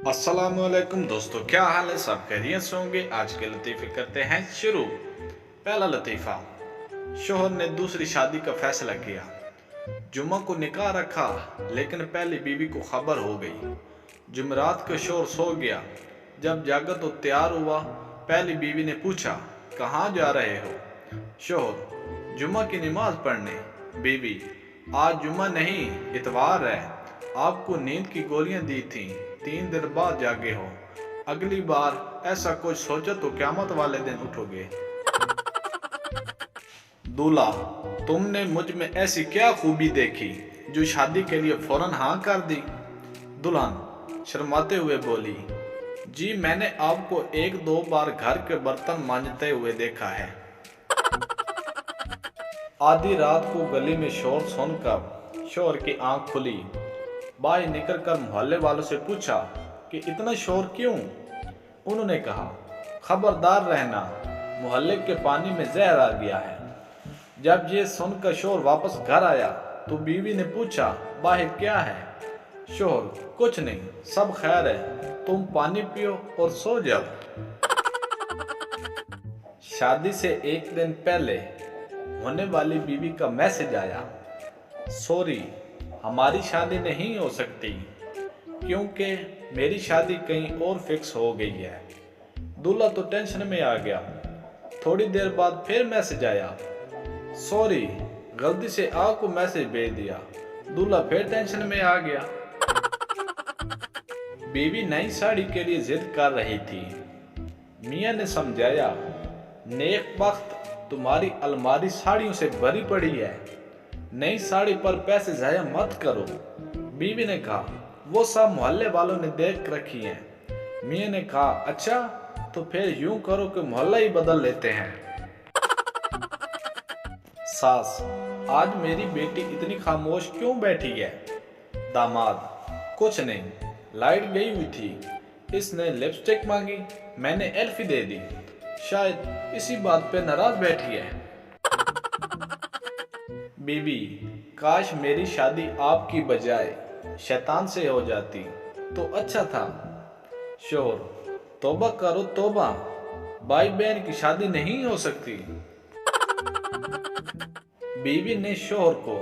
अस्सलाम वालेकुम दोस्तों, क्या हाल है? सब खैरियत से होंगे। आज के लतीफ़े करते हैं शुरू। पहला लतीफ़ा। शोहर ने दूसरी शादी का फैसला किया। जुम्मा को निकाह रखा, लेकिन पहली बीवी को खबर हो गई। जुमेरात को शोहर सो गया। जब जागा तो तैयार हुआ। पहली बीवी ने पूछा, कहाँ जा रहे हो? शोहर, जुम्मा की नमाज पढ़ने। बीवी, आज जुम्मा नहीं, इतवार है। आपको नींद की गोलियां दी थीं, 3 दिन बाद जागे हो। अगली बार ऐसा कुछ सोचो तो क़यामत वाले दिन उठोगे। दूल्हा, तुमने मुझ में ऐसी क्या खूबी देखी जो शादी के लिए फौरन हाँ कर दी? दुल्हन शर्माते हुए बोली, जी मैंने आपको 1-2 बार घर के बर्तन मांजते हुए देखा है। आधी रात को गली में शोर सुनकर शोहर की आंख खुली। बाहर निकलकर मोहल्ले वालों से पूछा कि इतना शोर क्यों? उन्होंने कहा, खबरदार रहना, मोहल्ले के पानी में जहर आ गया है। जब ये सुनकर शोहर वापस घर आया तो बीवी ने पूछा, बाहर क्या है? शोहर, कुछ नहीं, सब खैर है, तुम पानी पियो और सो जाओ। शादी से एक दिन पहले होने वाली बीवी का मैसेज आया, सॉरी, हमारी शादी नहीं हो सकती क्योंकि मेरी शादी कहीं और फिक्स हो गई है। दूल्हा तो टेंशन में आ गया। थोड़ी देर बाद फिर मैसेज आया, सॉरी, गलती से आपको मैसेज भेज दिया। दूल्हा फिर टेंशन में आ गया। बीवी नई साड़ी के लिए जिद कर रही थी। मियां ने समझाया, नेक वक्त तुम्हारी अलमारी साड़ियों से भरी पड़ी है, नई साड़ी पर पैसे जाया मत करो। बीवी ने कहा, वो सब मोहल्ले वालों ने देख रखी है। मियां ने कहा, अच्छा तो फिर यूं करो कि मोहल्ला ही बदल लेते हैं। सास, आज मेरी बेटी इतनी खामोश क्यों बैठी है? दामाद, कुछ नहीं, लाइट गई हुई थी, इसने लिपस्टिक मांगी, मैंने एल्फी दे दी, शायद इसी बात पे नाराज बैठी है। बीवी, काश मेरी शादी आपकी बजाय शैतान से हो जाती तो अच्छा था। शोहर, तौबा करो तौबा, भाई बहन की शादी नहीं हो सकती। बीवी ने शोहर को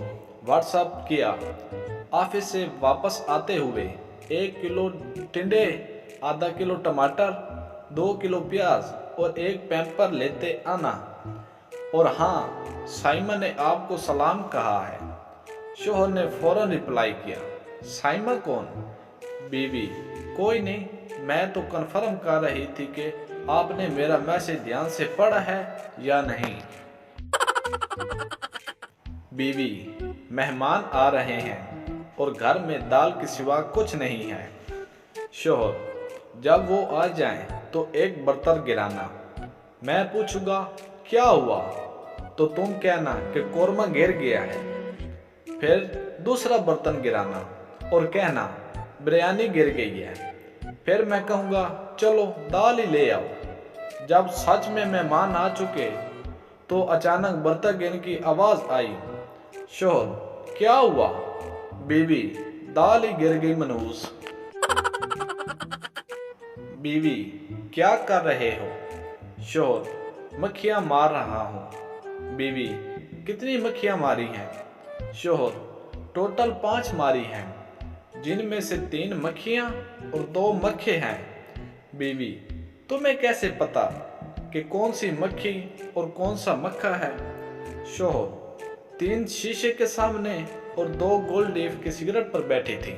व्हाट्सएप किया, ऑफिस से वापस आते हुए 1 किलो टिंडे, आधा किलो टमाटर, 2 किलो प्याज और 1 पैम्पर लेते आना। और हाँ, साइमा ने आपको सलाम कहा है। शोहर ने फौरन रिप्लाई किया, साइमा कौन? बीवी, कोई नहीं, मैं तो कंफर्म कर रही थी कि आपने मेरा मैसेज ध्यान से पढ़ा है या नहीं। बीवी, मेहमान आ रहे हैं और घर में दाल के सिवा कुछ नहीं है। शोहर, जब वो आ जाएं तो एक बर्तन गिराना, मैं पूछूंगा क्या हुआ तो तुम कहना कि कोरमा गिर गया है। फिर दूसरा बर्तन गिराना और कहना बिरयानी गिर गई है। फिर मैं कहूँगा चलो दाल ही ले आओ। जब सच में मेहमान आ चुके तो अचानक बर्तन गिरने की आवाज़ आई। शोहर, क्या हुआ? बीवी, दाल ही गिर गई मनहूस। बीवी, क्या कर रहे हो? शोहर, मक्खियाँ मार रहा हूँ। बीवी, कितनी मक्खियाँ मारी हैं? शोहर, टोटल 5 मारी हैं, जिनमें से 3 मक्खियाँ और 2 मक्खे हैं। बीवी, तुम्हें कैसे पता कि कौन सी मक्खी और कौन सा मक्खा है? शोहर, 3 शीशे के सामने और 2 गोल्ड लीफ के सिगरेट पर बैठी थी।